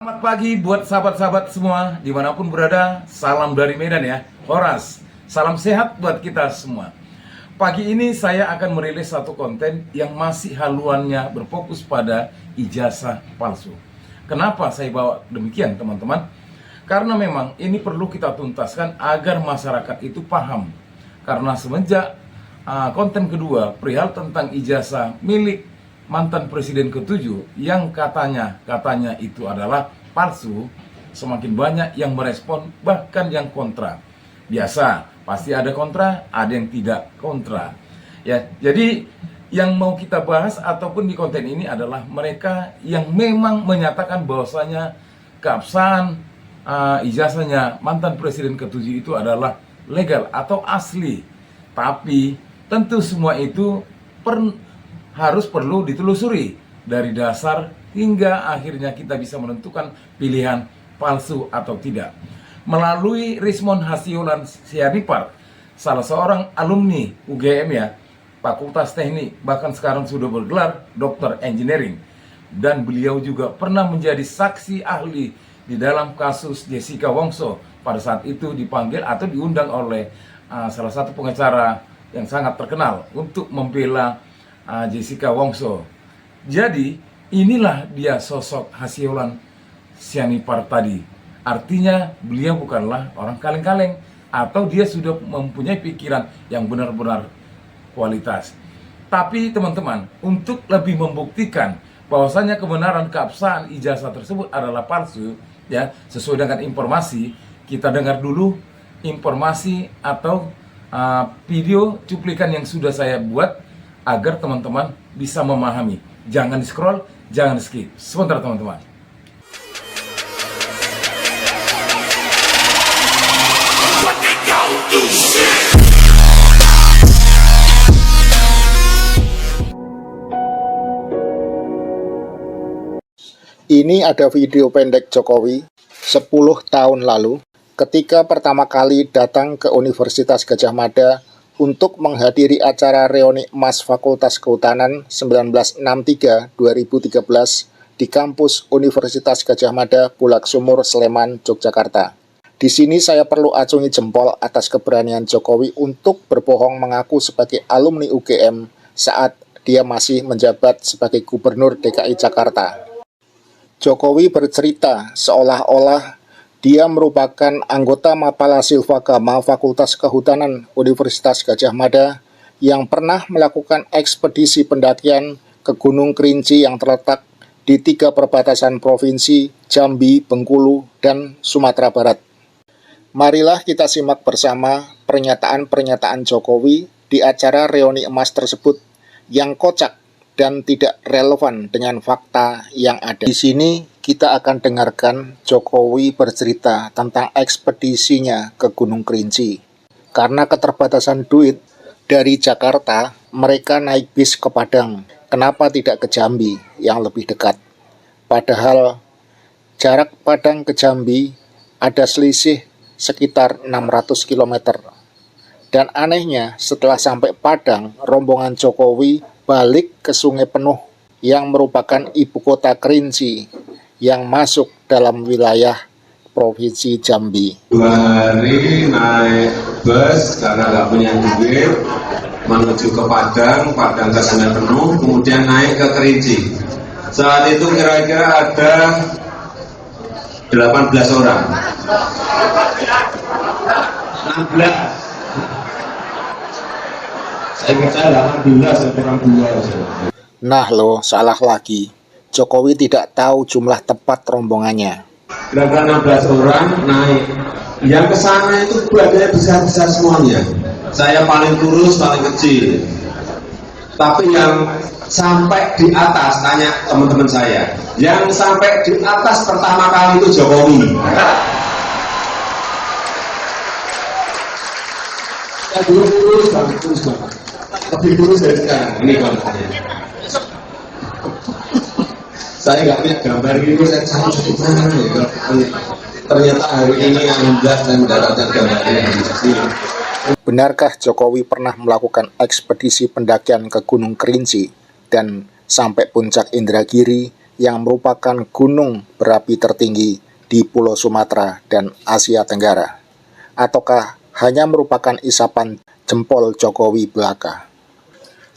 Selamat pagi buat sahabat-sahabat semua dimanapun berada. Salam dari Medan ya, Horas. Salam sehat buat kita semua. Pagi ini saya akan merilis satu konten yang masih haluannya berfokus pada ijazah palsu. Kenapa saya bawa demikian teman-teman? Karena memang ini perlu kita tuntaskan agar masyarakat itu paham. Karena semenjak konten kedua perihal tentang ijazah milik mantan presiden ke-7 yang katanya itu adalah palsu, semakin banyak yang merespon, bahkan yang kontra. Biasa, pasti ada kontra, ada yang tidak kontra. Ya, jadi yang mau kita bahas ataupun di konten ini adalah mereka yang memang menyatakan bahwasanya keabsahan ijazahnya mantan presiden ke-7 itu adalah legal atau asli. Tapi tentu semua itu harus perlu ditelusuri dari dasar hingga akhirnya kita bisa menentukan pilihan palsu atau tidak. Melalui Rismond Hasyolan Sianipar, salah seorang alumni UGM ya, Fakultas Teknik, bahkan sekarang sudah bergelar Dr. Engineering. Dan beliau juga pernah menjadi saksi ahli di dalam kasus Jessica Wongso. Pada saat itu dipanggil atau diundang oleh salah satu pengacara yang sangat terkenal untuk membela Jessica Wongso. Jadi inilah dia sosok Hasyolan Sianipar tadi. Artinya beliau bukanlah orang kaleng-kaleng, atau dia sudah mempunyai pikiran yang benar-benar kualitas. Tapi teman-teman, untuk lebih membuktikan bahwasanya kebenaran keabsahan ijazah tersebut adalah palsu, ya, sesuai dengan informasi, kita dengar dulu informasi atau video cuplikan yang sudah saya buat agar teman-teman bisa memahami. Jangan di scroll, jangan di skip. Sebentar teman-teman. Ini ada video pendek Jokowi 10 tahun lalu ketika pertama kali datang ke Universitas Gadjah Mada untuk menghadiri acara reuni emas Fakultas Kehutanan 1963-2013 di kampus Universitas Gadjah Mada, Bulak Sumur, Sleman, Yogyakarta. Di sini saya perlu acungi jempol atas keberanian Jokowi untuk berbohong mengaku sebagai alumni UGM saat dia masih menjabat sebagai Gubernur DKI Jakarta. Jokowi bercerita seolah-olah dia merupakan anggota Mapala Silvagama Fakultas Kehutanan Universitas Gadjah Mada yang pernah melakukan ekspedisi pendakian ke Gunung Kerinci yang terletak di 3 perbatasan provinsi Jambi, Bengkulu, dan Sumatera Barat. Marilah kita simak bersama pernyataan-pernyataan Jokowi di acara reuni emas tersebut yang kocak dan tidak relevan dengan fakta yang ada. Di sini kita akan dengarkan Jokowi bercerita tentang ekspedisinya ke Gunung Kerinci. Karena keterbatasan duit dari Jakarta, mereka naik bis ke Padang. Kenapa tidak ke Jambi yang lebih dekat? Padahal jarak Padang ke Jambi ada selisih sekitar 600 km. Dan anehnya, setelah sampai Padang, rombongan Jokowi balik ke Sungai Penuh yang merupakan ibu kota Kerinci yang masuk dalam wilayah Provinsi Jambi. 2 hari naik bus karena nggak punya duit menuju ke Padang, Padang ke Sungai Penuh, kemudian naik ke Kerinci. Saat itu kira-kira ada 18 orang. 16. Saya kira 18 orang 2. Nah loh, salah lagi. Jokowi tidak tahu jumlah tepat rombongannya. Kira-kira 16 orang naik. Yang ke sana itu badannya besar-besar semuanya. Saya paling kurus, paling kecil. Tapi yang sampai di atas, tanya teman-teman saya, yang sampai di atas pertama kali itu Jokowi. Saya dulu kurus banget. Lebih kurus dari sekarang. Ini gambarnya. Saya nggak punya gambar gitu, saya cari di mana ya. Ternyata hari ini alhamdulillah saya mendapatkan gambarnya di sini. Benarkah Jokowi pernah melakukan ekspedisi pendakian ke Gunung Kerinci dan sampai puncak Indragiri yang merupakan gunung berapi tertinggi di Pulau Sumatera dan Asia Tenggara? Ataukah hanya merupakan isapan jempol Jokowi belaka?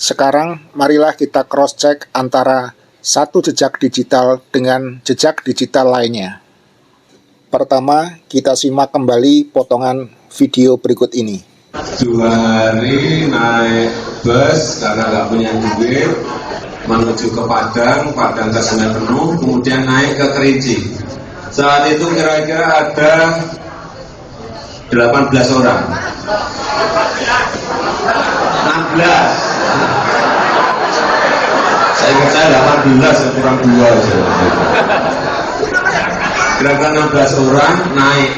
Sekarang marilah kita cross-check antara satu jejak digital dengan jejak digital lainnya. Pertama, kita simak kembali potongan video berikut ini. 2 hari naik bus karena nggak punya duit menuju ke Padang ke Sungai Penuh, kemudian naik ke Kerinci. Saat itu kira-kira ada 18 orang. 16. Saya ingat saya 18, ya kurang 2. Kira-kira 16 orang naik.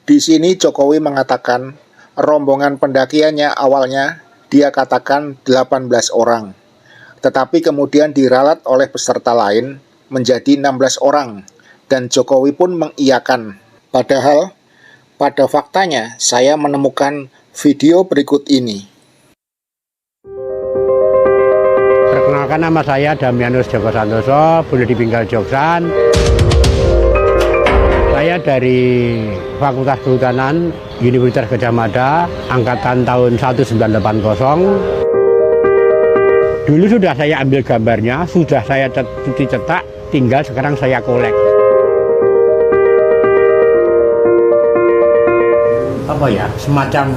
Di sini Jokowi mengatakan rombongan pendakiannya awalnya dia katakan 18 orang. Tetapi kemudian diralat oleh peserta lain menjadi 16 orang. Dan Jokowi pun mengiyakan. Padahal pada faktanya saya menemukan video berikut ini. Perkenalkan, nama saya Damianus Joko Santoso, boleh dipinggal Joksan. Saya dari Fakultas Kehutanan Universitas Gadjah Mada, angkatan tahun 1980. Dulu sudah saya ambil gambarnya, sudah saya cetak, tinggal sekarang saya kolek. Apa ya, semacam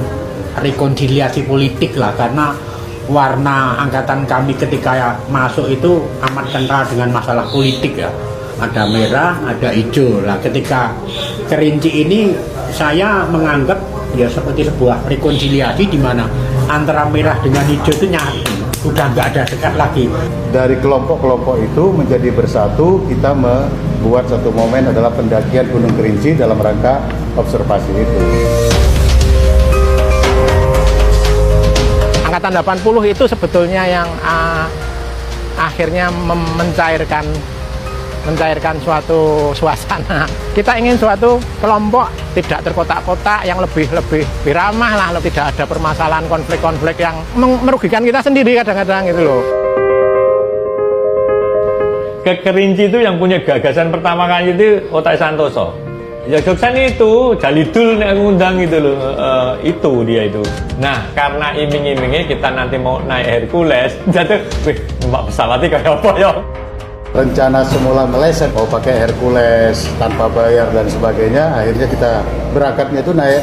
rekonsiliasi politik lah, karena warna angkatan kami ketika masuk itu amat kental dengan masalah politik ya. Ada merah, ada hijau. Nah, ketika Kerinci ini saya menganggap ya seperti sebuah rekonsiliasi di mana antara merah dengan hijau itu nyatu, sudah nggak ada sekat lagi. Dari kelompok-kelompok itu menjadi bersatu, kita membuat satu momen adalah pendakian Gunung Kerinci dalam rangka observasi itu. Angkatan 80 itu sebetulnya yang akhirnya mencairkan suatu suasana. Kita ingin suatu kelompok tidak terkotak-kotak, yang lebih ramah lah, tidak ada permasalahan konflik-konflik yang merugikan kita sendiri kadang-kadang gitu loh. Ke Kerinci itu yang punya gagasan pertama kali itu Otak Santoso. Ya Joksan itu Jalidul nek ngundang gitu loh, itu dia itu. Nah, karena iming-imingnya kita nanti mau naik Hercules, jatuh, wih, numpak pesawatnya kayak apa ya? Rencana semula meleset, mau pakai Hercules tanpa bayar dan sebagainya. Akhirnya kita berangkatnya itu naik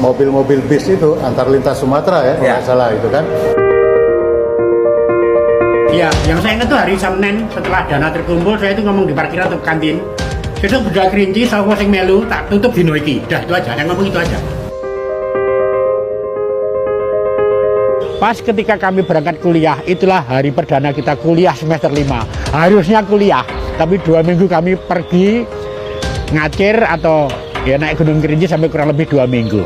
mobil-mobil bis itu antar lintas Sumatera ya, kalau nggak salah itu kan. Iya, yang saya ingat tuh hari Senin setelah dana terkumpul, saya itu ngomong di parkiran atau kantin. Besok budal Kerinci, sapa sing melu tak tutup dino iki. Dah itu aja, yang ngomong itu aja. Pas ketika kami berangkat kuliah, itulah hari perdana kita kuliah semester 5. Harusnya kuliah, tapi 2 minggu kami pergi ngacir atau ya naik Gunung Kerinci sampai kurang lebih 2 minggu.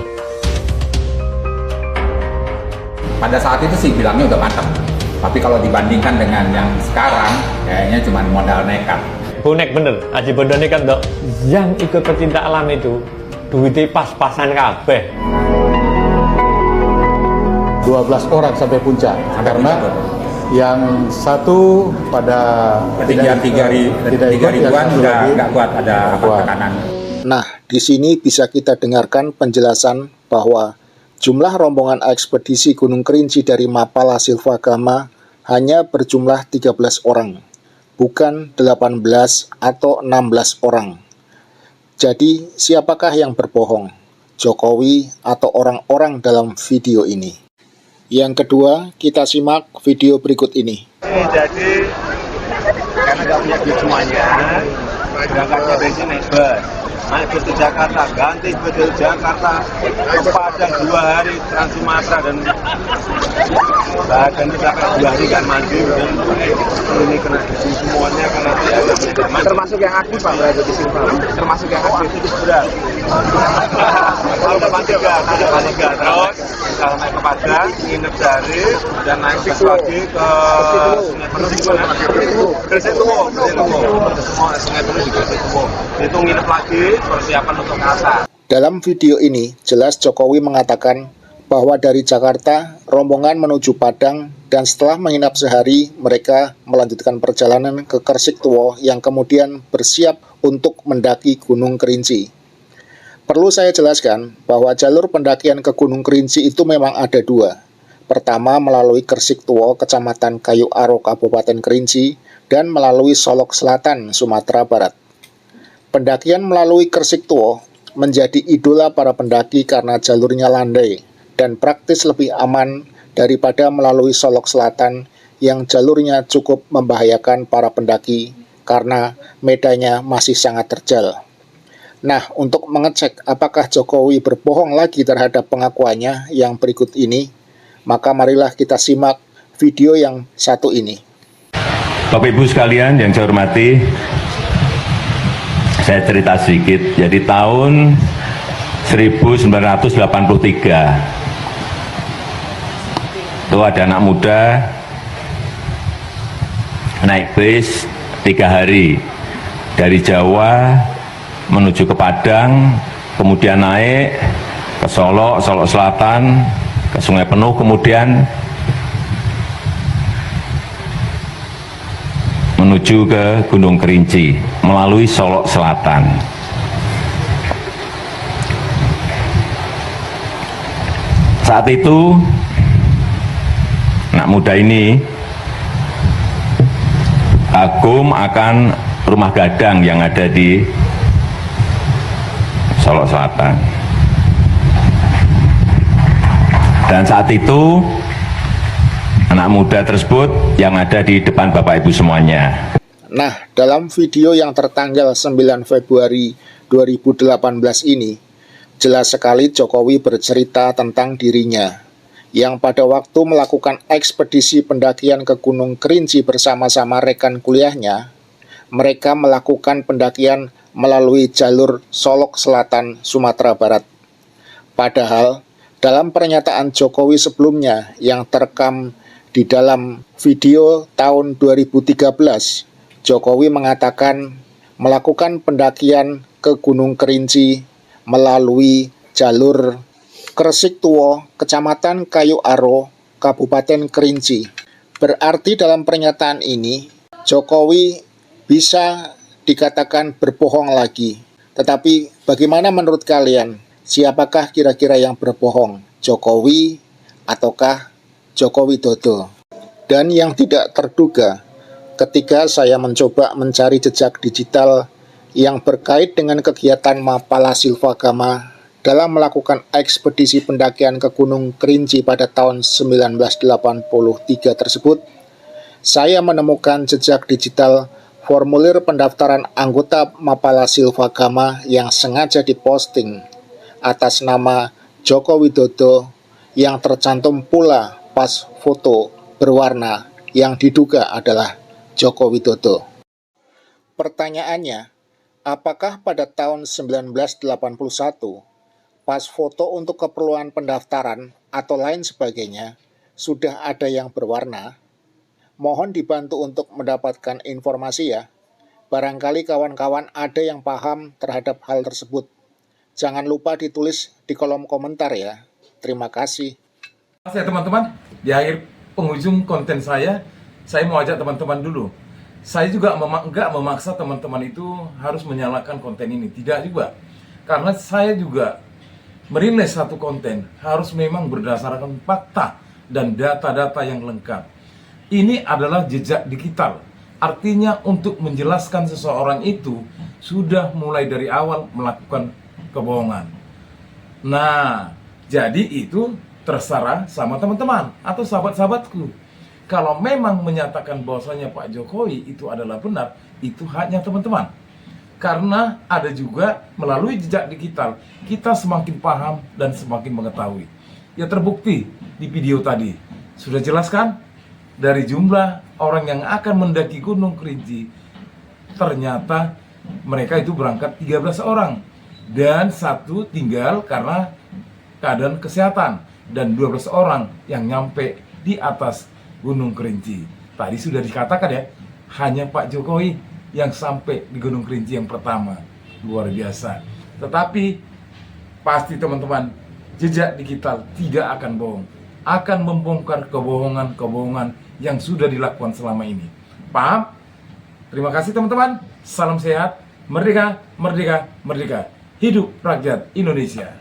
Pada saat itu sih bilangnya udah matang. Tapi kalau dibandingkan dengan yang sekarang, kayaknya cuma modal nekat. Bonek bener, Aji Bondo ini kan dok, yang ikut pecinta alam itu duitnya pas-pasan kabeh. 12 orang sampai puncak, karena yang satu pada ketinggian 3.000-an udah nggak kuat, ada tekanan. Nah, di sini bisa kita dengarkan penjelasan bahwa jumlah rombongan ekspedisi Gunung Kerinci dari Mapala Silvagama hanya berjumlah 13 orang, bukan 18 atau 16 orang. Jadi, siapakah yang berbohong? Jokowi atau orang-orang dalam video ini? Yang kedua, kita simak video berikut ini. Jadi, karena nggak punya duit semuanya, berangkatnya bensin naik bus. Naik bus ke Jakarta, ganti bus dari Jakarta ke Padang 2 hari, Trans Sumatera dan bahkan misalkan 2 hari kan mandi dan ini kena semuanya karena tidak. Termasuk yang aktif Pak berada di sini Pak. Termasuk yang aktif itu berat. Kalau depan 3, terus kalau naik ke Padang, nginep sehari dan naik bus lagi ke Sungai Penuh di mana? Gresik Tuwo, semua Sungai Penuh di Gresik Tuwo. Itu nginep lagi persiapan untuk ke atas. Dalam video ini, jelas Jokowi mengatakan bahwa dari Jakarta, rombongan menuju Padang, dan setelah menginap sehari, mereka melanjutkan perjalanan ke Kersiktuwo yang kemudian bersiap untuk mendaki Gunung Kerinci. Perlu saya jelaskan bahwa jalur pendakian ke Gunung Kerinci itu memang ada dua. Pertama melalui Kersiktuwo, Kecamatan Kayu Aro, Kabupaten Kerinci, dan melalui Solok Selatan, Sumatera Barat. Pendakian melalui Kersiktuwo menjadi idola para pendaki karena jalurnya landai dan praktis lebih aman daripada melalui Solok Selatan yang jalurnya cukup membahayakan para pendaki karena medannya masih sangat terjal. Nah, untuk mengecek apakah Jokowi berbohong lagi terhadap pengakuannya yang berikut ini, maka marilah kita simak video yang satu ini. Bapak Ibu sekalian yang saya hormati, saya cerita sedikit. Jadi tahun 1983 itu ada anak muda naik bis 3 hari dari Jawa menuju ke Padang, kemudian naik ke Solok, Solok Selatan, ke Sungai Penuh, kemudian menuju ke Gunung Kerinci melalui Solok Selatan. Saat itu anak muda ini kagum akan rumah gadang yang ada di Solok Selatan. Dan saat itu anak muda tersebut yang ada di depan Bapak Ibu semuanya. Nah, dalam video yang tertanggal 9 Februari 2018 ini, jelas sekali Jokowi bercerita tentang dirinya yang pada waktu melakukan ekspedisi pendakian ke Gunung Kerinci bersama-sama rekan kuliahnya, mereka melakukan pendakian melalui jalur Solok Selatan, Sumatera Barat. Padahal, dalam pernyataan Jokowi sebelumnya yang terekam di dalam video tahun 2013, Jokowi mengatakan melakukan pendakian ke Gunung Kerinci melalui jalur Kersiktuwo, Kecamatan Kayu Aro, Kabupaten Kerinci. Berarti dalam pernyataan ini, Jokowi bisa dikatakan berbohong lagi. Tetapi bagaimana menurut kalian? Siapakah kira-kira yang berbohong? Jokowi ataukah Joko Widodo? Dan yang tidak terduga, ketika saya mencoba mencari jejak digital yang berkait dengan kegiatan Mapala Silvagama dalam melakukan ekspedisi pendakian ke Gunung Kerinci pada tahun 1983 tersebut, saya menemukan jejak digital formulir pendaftaran anggota Mapala Silvagama yang sengaja diposting atas nama Joko Widodo yang tercantum pula pas foto berwarna yang diduga adalah Joko Widodo. Pertanyaannya, apakah pada tahun 1981 pas foto untuk keperluan pendaftaran atau lain sebagainya sudah ada yang berwarna? Mohon dibantu untuk mendapatkan informasi ya. Barangkali kawan-kawan ada yang paham terhadap hal tersebut. Jangan lupa ditulis di kolom komentar ya. Terima kasih. Saya teman-teman, di akhir penghujung konten saya mau ajak teman-teman dulu. Saya juga enggak memaksa teman-teman itu harus menyalakan konten ini. Tidak juga. Karena saya juga merilis satu konten harus memang berdasarkan fakta dan data-data yang lengkap. Ini adalah jejak digital. Artinya untuk menjelaskan seseorang itu sudah mulai dari awal melakukan kebohongan. Nah, jadi itu terserah sama teman-teman atau sahabat-sahabatku. Kalau memang menyatakan bahwasanya Pak Jokowi itu adalah benar, itu haknya teman-teman. Karena ada juga melalui jejak digital, kita semakin paham dan semakin mengetahui. Ya terbukti di video tadi. Sudah jelaskan? Dari jumlah orang yang akan mendaki Gunung Kerinci, ternyata mereka itu berangkat 13 orang. Dan satu tinggal karena keadaan kesehatan. Dan 12 orang yang nyampe di atas Gunung Kerinci. Tadi sudah dikatakan ya, hanya Pak Jokowi yang sampai di Gunung Kerinci yang pertama. Luar biasa. Tetapi pasti teman-teman, jejak digital tidak akan bohong, akan membongkar kebohongan-kebohongan yang sudah dilakukan selama ini. Paham? Terima kasih teman-teman. Salam sehat, merdeka, merdeka, merdeka. Hidup rakyat Indonesia.